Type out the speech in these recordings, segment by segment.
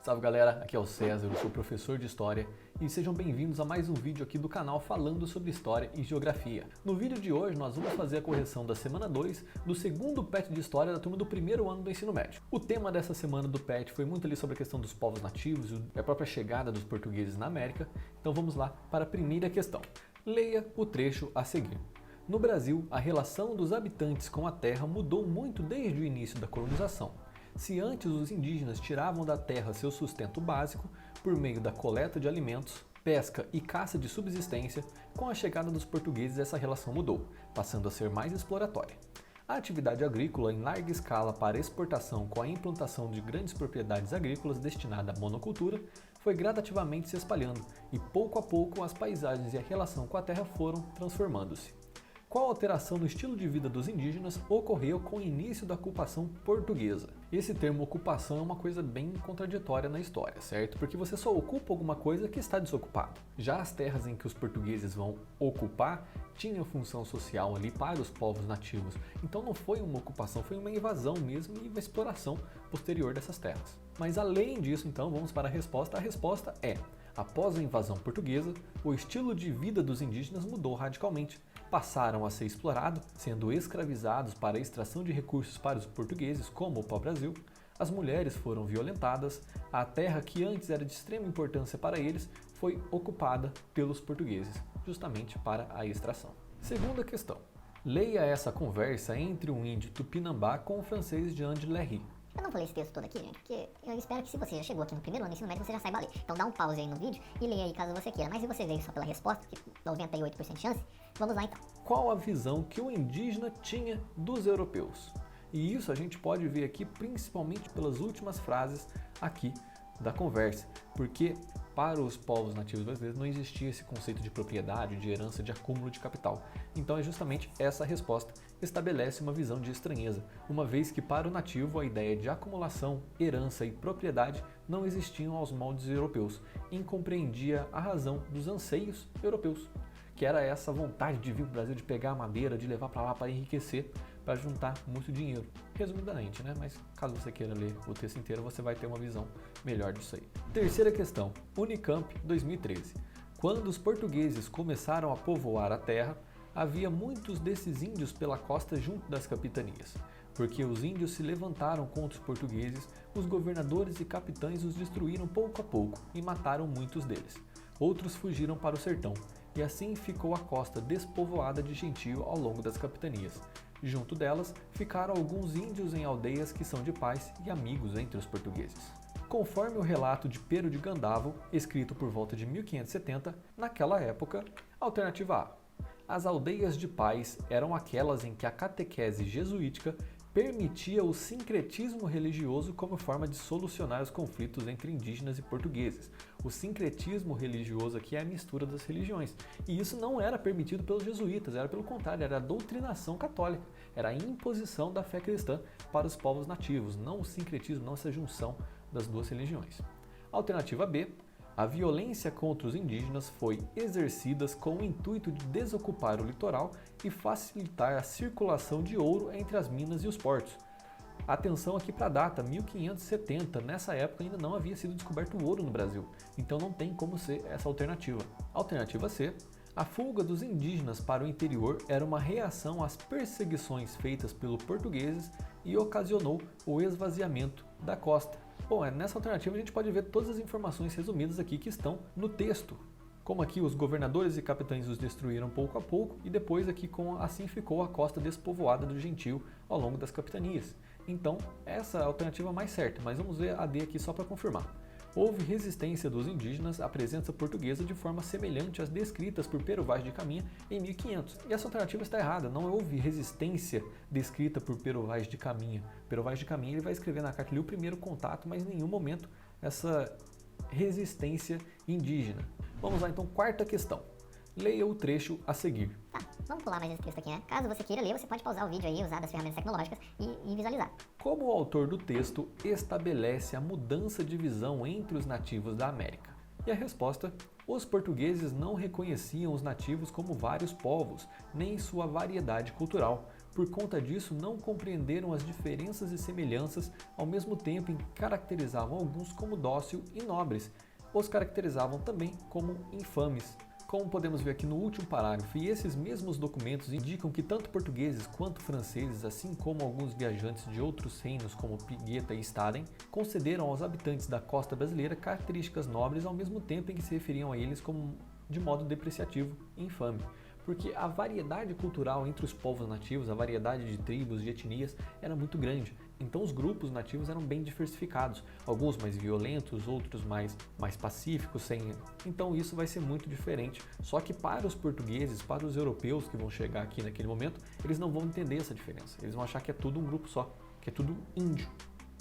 Salve galera, aqui é o César, eu sou professor de História e sejam bem-vindos a mais um vídeo aqui do canal falando sobre História e Geografia. No vídeo de hoje nós vamos fazer a correção da semana 2 do segundo PET de História da turma do primeiro ano do ensino médio. O tema dessa semana do PET foi muito ali sobre a questão dos povos nativos e a própria chegada dos portugueses na América, então vamos lá para a primeira questão. Leia o trecho a seguir. No Brasil, a relação dos habitantes com a terra mudou muito desde o início da colonização. Se antes os indígenas tiravam da terra seu sustento básico por meio da coleta de alimentos, pesca e caça de subsistência, com a chegada dos portugueses essa relação mudou, passando a ser mais exploratória. A atividade agrícola em larga escala para exportação com a implantação de grandes propriedades agrícolas destinada à monocultura foi gradativamente se espalhando e pouco a pouco as paisagens e a relação com a terra foram transformando-se. Qual alteração no estilo de vida dos indígenas ocorreu com o início da ocupação portuguesa? Esse termo ocupação é uma coisa bem contraditória na história, certo? Porque você só ocupa alguma coisa que está desocupada. Já as terras em que os portugueses vão ocupar tinham função social ali para os povos nativos. Então não foi uma ocupação, foi uma invasão mesmo e uma exploração posterior dessas terras. Mas além disso, então, vamos para a resposta. A resposta é: após a invasão portuguesa, o estilo de vida dos indígenas mudou radicalmente. Passaram a ser explorados, sendo escravizados para a extração de recursos para os portugueses, como o pau-brasil. As mulheres foram violentadas, a terra que antes era de extrema importância para eles foi ocupada pelos portugueses, justamente para a extração. Segunda questão. Leia essa conversa entre um índio tupinambá com o francês Jean de Lery. Eu não vou ler esse texto todo aqui, gente, porque eu espero que se você já chegou aqui no primeiro ano do ensino médio, você já saiba ler. Então dá um pause aí no vídeo e leia aí caso você queira. Mas se você veio só pela resposta, que 98% de chance, vamos lá então. Qual a visão que o indígena tinha dos europeus? E isso a gente pode ver aqui principalmente pelas últimas frases aqui da conversa, porque para os povos nativos brasileiros não existia esse conceito de propriedade, de herança, de acúmulo de capital. Então é justamente essa resposta estabelece uma visão de estranheza, uma vez que para o nativo a ideia de acumulação, herança e propriedade não existiam aos moldes europeus, e incompreendia a razão dos anseios europeus, que era essa vontade de vir para o Brasil, de pegar a madeira, de levar para lá para enriquecer, para juntar muito dinheiro. Resumidamente, né? Mas caso você queira ler o texto inteiro, você vai ter uma visão melhor disso aí. Terceira questão, Unicamp 2013. Quando os portugueses começaram a povoar a terra, havia muitos desses índios pela costa junto das capitanias. Porque os índios se levantaram contra os portugueses, os governadores e capitães os destruíram pouco a pouco e mataram muitos deles. Outros fugiram para o sertão, e assim ficou a costa despovoada de gentio ao longo das capitanias. Junto delas, ficaram alguns índios em aldeias que são de paz e amigos entre os portugueses. Conforme o relato de Pero de Gandavo, escrito por volta de 1570, naquela época, alternativa A. As aldeias de paz eram aquelas em que a catequese jesuítica permitia o sincretismo religioso como forma de solucionar os conflitos entre indígenas e portugueses. O sincretismo religioso aqui é a mistura das religiões. E isso não era permitido pelos jesuítas, era pelo contrário, era a doutrinação católica, era a imposição da fé cristã para os povos nativos, não o sincretismo, não essa junção das duas religiões. Alternativa B. A violência contra os indígenas foi exercida com o intuito de desocupar o litoral e facilitar a circulação de ouro entre as minas e os portos. Atenção aqui para a data, 1570, nessa época ainda não havia sido descoberto o ouro no Brasil, então não tem como ser essa alternativa. Alternativa C. A fuga dos indígenas para o interior era uma reação às perseguições feitas pelos portugueses e ocasionou o esvaziamento da costa. Bom, nessa alternativa a gente pode ver todas as informações resumidas aqui que estão no texto. Como aqui os governadores e capitães os destruíram pouco a pouco e depois aqui assim ficou a costa despovoada do gentio ao longo das capitanias. Então essa é a alternativa mais certa, mas vamos ver a D aqui só para confirmar. Houve resistência dos indígenas à presença portuguesa de forma semelhante às descritas por Pero Vaz de Caminha em 1500. E essa alternativa está errada, não houve resistência descrita por Pero Vaz de Caminha. Pero Vaz de Caminha ele vai escrever na carta ali o primeiro contato, mas em nenhum momento essa resistência indígena. Vamos lá então, quarta questão. Leia o trecho a seguir. Tá, vamos pular mais esse texto aqui, né? Caso você queira ler, você pode pausar o vídeo aí, usar das ferramentas tecnológicas e visualizar. Como o autor do texto estabelece a mudança de visão entre os nativos da América? E a resposta: os portugueses não reconheciam os nativos como vários povos, nem sua variedade cultural, por conta disso não compreenderam as diferenças e semelhanças, ao mesmo tempo em que caracterizavam alguns como dócil e nobres, os caracterizavam também como infames. Como podemos ver aqui no último parágrafo, e esses mesmos documentos indicam que tanto portugueses quanto franceses, assim como alguns viajantes de outros reinos como Pigueta e Staden, concederam aos habitantes da costa brasileira características nobres ao mesmo tempo em que se referiam a eles como de modo depreciativo e infame. Porque a variedade cultural entre os povos nativos, a variedade de tribos, de etnias, era muito grande. Então os grupos nativos eram bem diversificados, alguns mais violentos, outros mais pacíficos, então isso vai ser muito diferente. Só que para os portugueses, para os europeus que vão chegar aqui naquele momento, eles não vão entender essa diferença. Eles vão achar que é tudo um grupo só, que é tudo índio.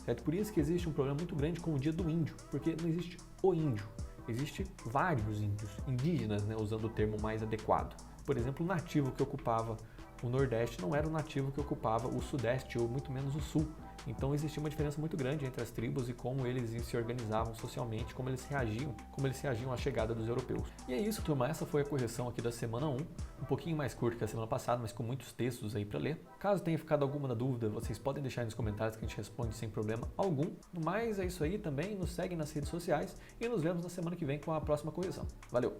Certo? Por isso que existe um problema muito grande com o Dia do Índio, porque não existe o índio, existe vários índios, indígenas, né, usando o termo mais adequado. Por exemplo, o nativo que ocupava o Nordeste não era o nativo que ocupava o Sudeste ou muito menos o Sul. Então existia uma diferença muito grande entre as tribos e como eles se organizavam socialmente, como eles reagiam à chegada dos europeus. E é isso, turma, essa foi a correção aqui da semana 1, um pouquinho mais curta que a semana passada, mas com muitos textos aí para ler. Caso tenha ficado alguma dúvida, vocês podem deixar aí nos comentários que a gente responde sem problema algum. Mas é isso aí também, nos segue nas redes sociais e nos vemos na semana que vem com a próxima correção. Valeu!